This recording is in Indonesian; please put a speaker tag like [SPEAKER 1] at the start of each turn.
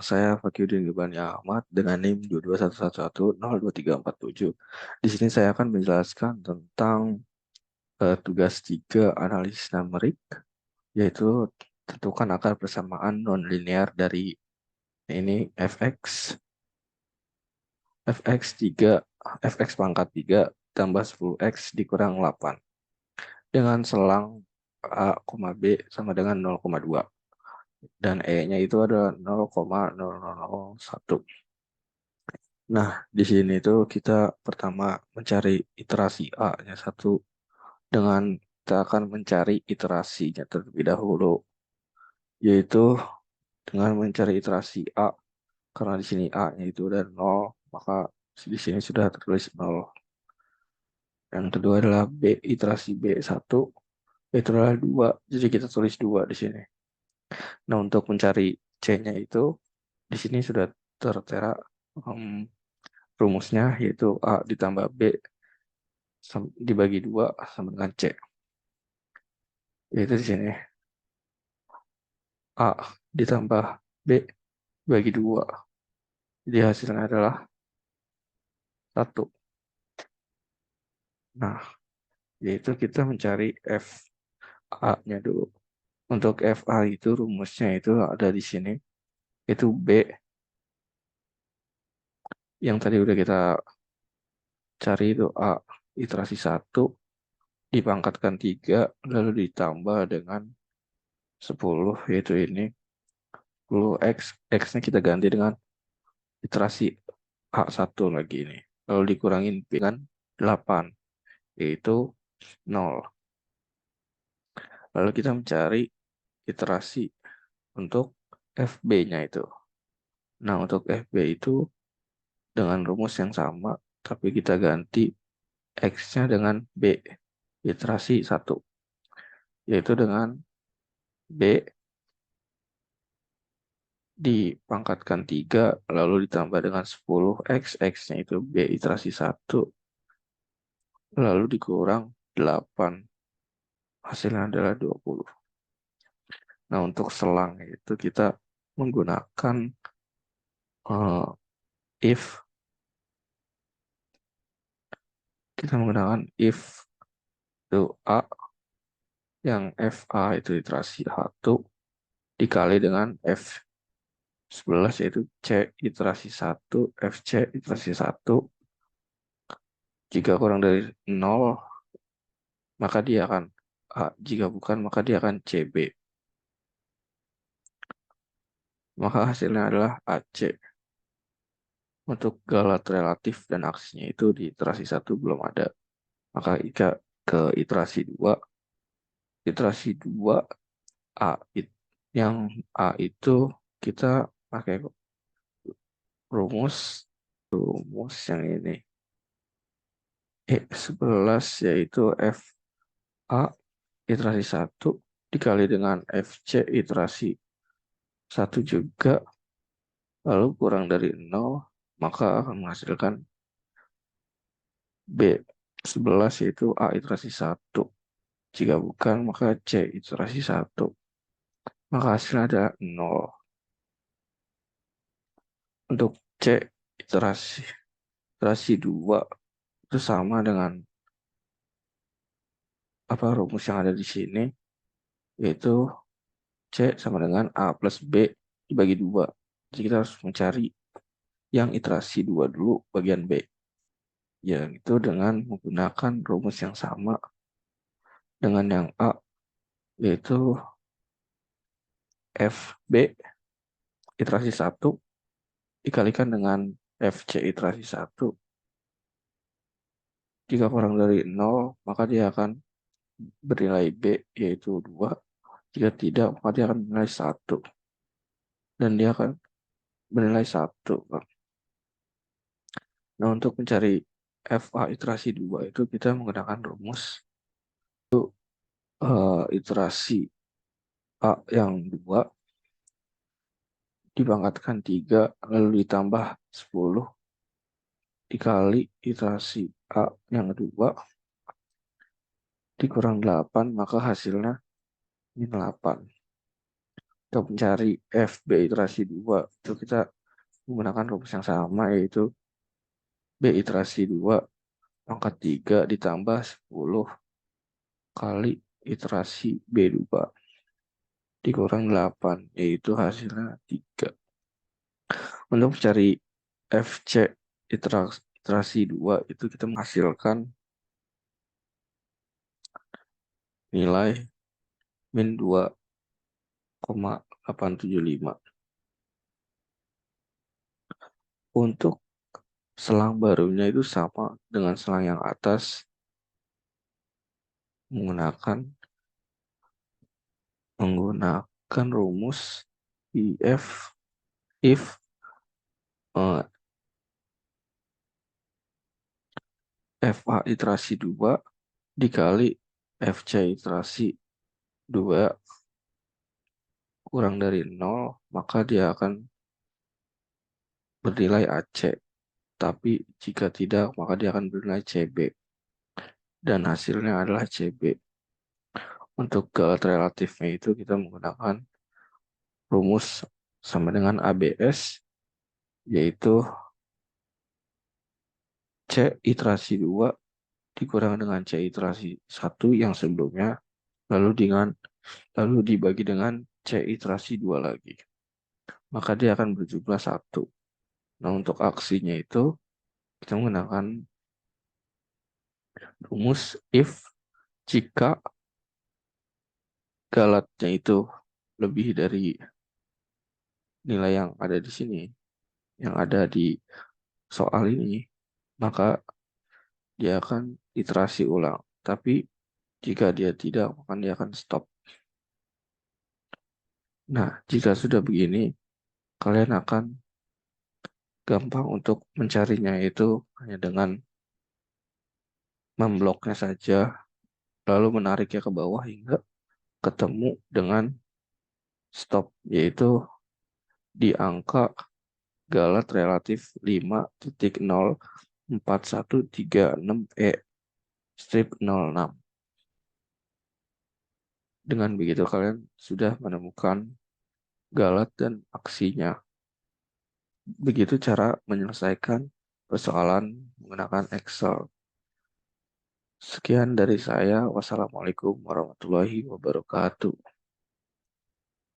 [SPEAKER 1] Saya Fakyudin Gibran Ahmad dengan NIM 22111023347. Di sini saya akan menjelaskan tentang tugas 3 analisis numerik, yaitu tentukan akar persamaan nonlinear dari ini fx pangkat 3 tambah 10x dikurang 8 dengan selang A, B sama dengan 0,2 dan E-nya itu adalah 0,0001. Nah, di sini tuh kita pertama mencari iterasi A-nya satu dengan kita akan mencari iterasinya terlebih dahulu, yaitu dengan mencari iterasi A, karena di sini A-nya itu udah 0, maka di sini sudah tertulis 0. Yang kedua adalah B, iterasi B1, itu adalah 2, jadi kita tulis 2 di sini. Nah, untuk mencari C-nya itu, di sini sudah tertera rumusnya, yaitu A ditambah B dibagi 2 sama dengan C. Yaitu di sini A ditambah B bagi 2. Jadi hasilnya adalah 1. Nah, yaitu kita mencari FA-nya dulu. Untuk FA itu rumusnya itu ada di sini. Itu B yang tadi udah kita cari, itu A iterasi 1 dipangkatkan 3 lalu ditambah dengan 10, yaitu ini 10x. X-nya kita ganti dengan iterasi A1 lagi ini. Lalu dikurangin B dengan 8, yaitu 0. Lalu kita mencari iterasi untuk FB-nya itu. Nah, untuk FB itu dengan rumus yang sama, tapi kita ganti X-nya dengan B, iterasi 1. Yaitu dengan B dipangkatkan 3, lalu ditambah dengan 10X, X-nya itu B iterasi 1, lalu dikurang 8. Hasilnya adalah 20. Nah, untuk selang itu kita menggunakan if if itu A, yang FA itu iterasi 1 dikali dengan F11, yaitu C iterasi 1, FC iterasi 1. Jika kurang dari 0, maka dia akan A. Jika bukan, maka dia akan CB. Maka hasilnya adalah AC. Untuk galat relatif dan aksinya itu di iterasi 1 belum ada. Maka jika ke iterasi 2, A, yang A itu kita pakai rumus yang ini. E11 yaitu FA iterasi 1 dikali dengan FC iterasi 1 juga, lalu kurang dari 0, maka akan menghasilkan B11 yaitu A iterasi 1. Jika bukan, maka C iterasi 1. Maka hasilnya ada 0. Untuk C iterasi 2 itu sama dengan rumus yang ada di sini, yaitu C sama dengan A plus B dibagi 2. Jadi kita harus mencari yang iterasi 2 dulu bagian B. Yaitu dengan menggunakan rumus yang sama dengan yang A, yaitu FB iterasi 1 dikalikan dengan FC iterasi 1. Jika kurang dari 0, maka dia akan bernilai B, yaitu 2. Jika tidak, maka dia akan bernilai 1. Dan dia akan bernilai 1. Nah, untuk mencari FA iterasi 2 itu kita menggunakan rumus iterasi A yang 2 dipangkatkan 3 lalu ditambah 10 dikali iterasi A yang kedua dikurang 8, maka hasilnya ini 8. Untuk mencari F B iterasi 2 itu kita menggunakan rumus yang sama, yaitu B iterasi 2 pangkat 3 ditambah 10 kali iterasi B2 dikurang 8, yaitu hasilnya 3. Untuk mencari FC iterasi 2 itu kita menghasilkan nilai min 2,875. Untuk selang barunya itu sama dengan selang yang atas, menggunakan rumus if eh, FA iterasi 2 dikali FC iterasi 2 kurang dari 0, maka dia akan bernilai AC. Tapi jika tidak, maka dia akan bernilai CB. Dan hasilnya adalah CB. Untuk galat relatifnya itu kita menggunakan rumus sama dengan ABS, yaitu C iterasi 2 dikurang dengan C iterasi 1 yang sebelumnya, lalu dibagi dengan C iterasi 2 lagi. Maka dia akan berjumlah 1. Nah, untuk aksinya itu kita menggunakan rumus if jika galatnya itu lebih dari nilai yang ada di sini, yang ada di soal ini, maka dia akan iterasi ulang. Tapi jika dia tidak, maka dia akan stop. Nah, jika sudah begini, kalian akan gampang untuk mencarinya itu hanya dengan membloknya saja, lalu menariknya ke bawah hingga ketemu dengan stop, yaitu di angka galat relatif 5.04136E strip 06. Dengan begitu kalian sudah menemukan galat dan aksinya. Begitu cara menyelesaikan persoalan menggunakan Excel. Sekian dari saya. Wassalamualaikum warahmatullahi wabarakatuh.